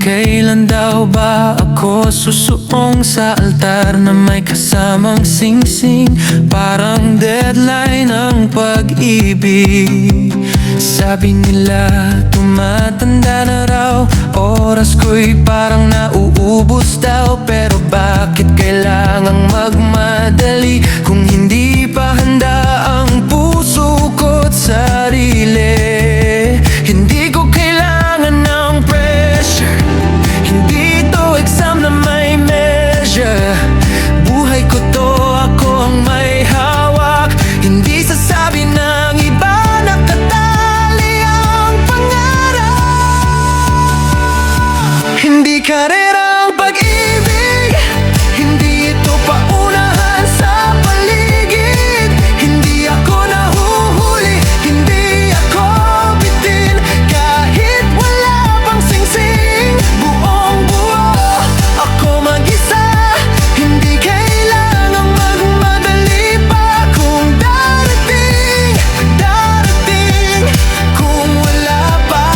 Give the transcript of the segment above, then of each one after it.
Kailan daw ba ako susuong sa altar na may kasamang singsing? Parang deadline ang pag-ibig. Sabi nila tumatanda na raw, oras ko'y parang nauubos daw. Pero bakit kailangang magmadali kung hindi pa handa ang puso ko't sarili? Hindi ko kailangan ng pressure, hindi to exam na may measure. Buhay ko to, ako ang may hawak, hindi sasabi ng iba na katali ang pangarap. Hindi karerang pag-ibig, hindi ito paunahan sa paligid. Hindi ako nahuhuli, hindi ako bitin, kahit wala pang singsing. Buong buo ako mag-isa, hindi kailangang magmadali pa. Kung darating, darating. Kung wala pa,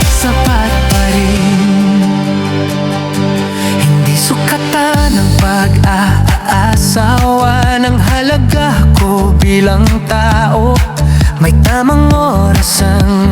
sapat pa rin. Hindi sukatan ng pag-aasawa ng halaga ko bilang tao. May tamang oras ang